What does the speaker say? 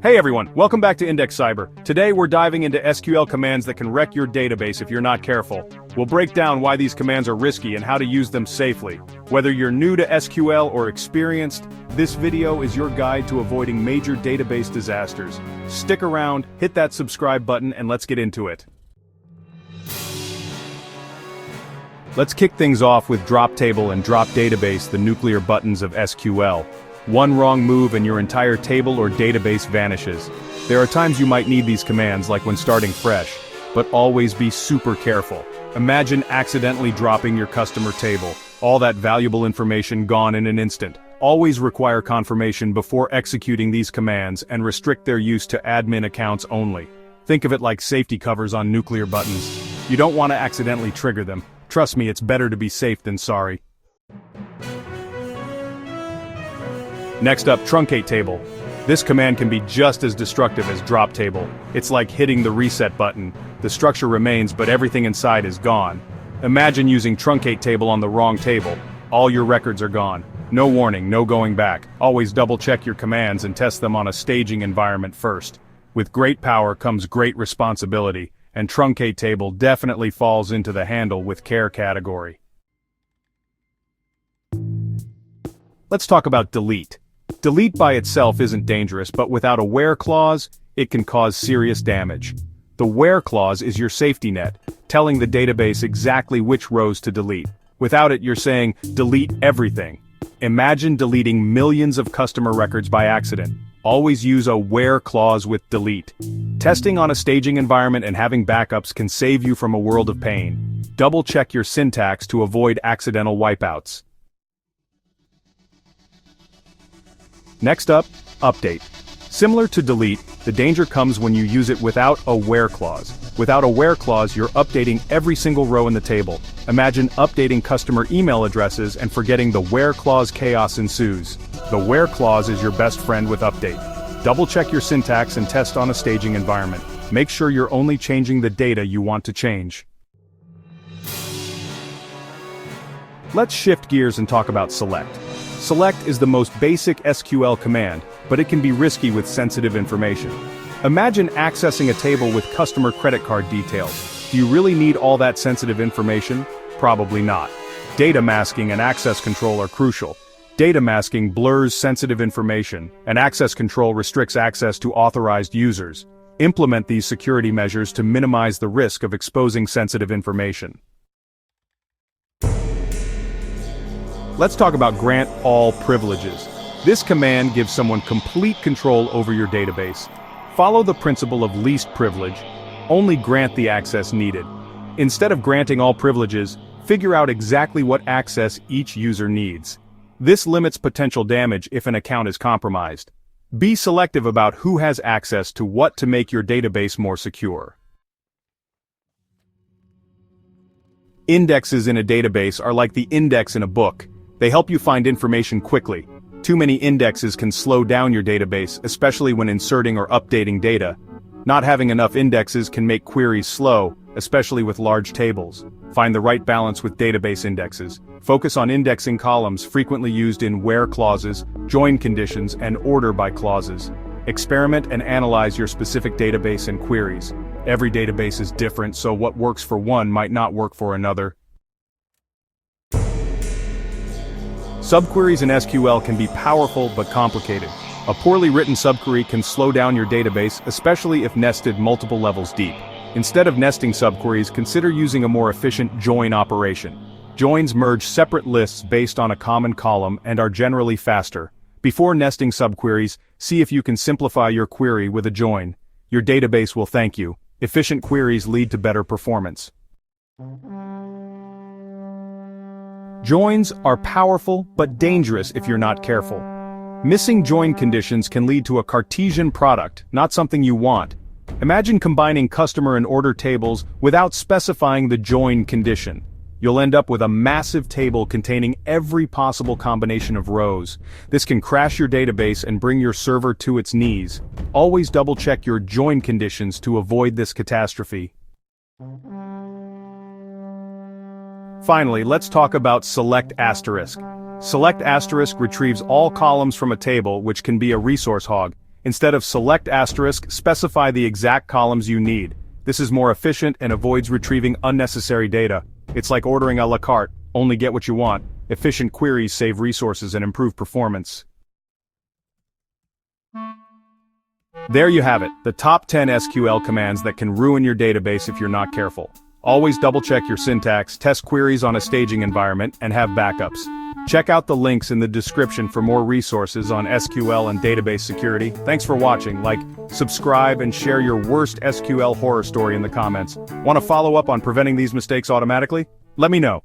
Hey everyone, welcome back to Index Cyber. Today we're diving into SQL commands that can wreck your database if you're not careful. We'll break down why these commands are risky and how to use them safely. Whether you're new to SQL or experienced, this video is your guide to avoiding major database disasters. Stick around, hit that subscribe button, and let's get into it. Let's kick things off with drop table and drop database, the nuclear buttons of SQL. One wrong move and your entire table or database vanishes. There are times you might need these commands, like when starting fresh, but always be super careful. Imagine accidentally dropping your customer table. All that valuable information gone in an instant. Always require confirmation before executing these commands and restrict their use to admin accounts only. Think of it like safety covers on nuclear buttons. You don't want to accidentally trigger them. Trust me, it's better to be safe than sorry. Next up, Truncate Table. This command can be just as destructive as drop table. It's like hitting the reset button. The structure remains, but everything inside is gone. Imagine using Truncate Table on the wrong table. All your records are gone. No warning, no going back. Always double check your commands and test them on a staging environment first. With great power comes great responsibility, and Truncate Table definitely falls into the handle with care category. Let's talk about delete. Delete by itself isn't dangerous, but without a where clause, it can cause serious damage. The where clause is your safety net, telling the database exactly which rows to delete. Without it, you're saying, delete everything. Imagine deleting millions of customer records by accident. Always use a where clause with delete. Testing on a staging environment and having backups can save you from a world of pain. Double check your syntax to avoid accidental wipeouts. Next up, update. Similar to delete, the danger comes when you use it without a where clause. Without a where clause, you're updating every single row in the table. Imagine updating customer email addresses and forgetting the where clause. Chaos ensues. The where clause is your best friend with update. Double check your syntax and test on a staging environment. Make sure you're only changing the data you want to change. Let's shift gears and talk about select. Select is the most basic SQL command, but it can be risky with sensitive information. Imagine accessing a table with customer credit card details. Do you really need all that sensitive information? Probably not. Data masking and access control are crucial. Data masking blurs sensitive information, and access control restricts access to authorized users. Implement these security measures to minimize the risk of exposing sensitive information. Let's talk about grant all privileges. This command gives someone complete control over your database. Follow the principle of least privilege. Only grant the access needed. Instead of granting all privileges, figure out exactly what access each user needs. This limits potential damage if an account is compromised. Be selective about who has access to what to make your database more secure. Indexes in a database are like the index in a book. They help you find information quickly. Too many indexes can slow down your database, especially when inserting or updating data. Not having enough indexes can make queries slow, especially with large tables. Find the right balance with database indexes. Focus on indexing columns frequently used in where clauses, join conditions, and order by clauses. Experiment and analyze your specific database and queries. Every database is different, so what works for one might not work for another. Subqueries in SQL can be powerful but complicated. A poorly written subquery can slow down your database, especially if nested multiple levels deep. Instead of nesting subqueries, consider using a more efficient join operation. Joins merge separate lists based on a common column and are generally faster. Before nesting subqueries, see if you can simplify your query with a join. Your database will thank you. Efficient queries lead to better performance. Joins are powerful but dangerous if you're not careful. Missing join conditions can lead to a Cartesian product, not something you want. Imagine combining customer and order tables without specifying the join condition. You'll end up with a massive table containing every possible combination of rows. This can crash your database and bring your server to its knees. Always double-check your join conditions to avoid this catastrophe. Finally, let's talk about select asterisk. Select asterisk retrieves all columns from a table, which can be a resource hog. Instead of select asterisk, specify the exact columns you need. This is more efficient and avoids retrieving unnecessary data. It's like ordering a la carte, only get what you want. Efficient queries save resources and improve performance. There you have it, the top 10 SQL commands that can ruin your database if you're not careful. Always double-check your syntax, test queries on a staging environment, and have backups. Check out the links in the description for more resources on SQL and database security. Thanks for watching. Like, subscribe, and share your worst SQL horror story in the comments. Want to follow up on preventing these mistakes automatically? Let me know.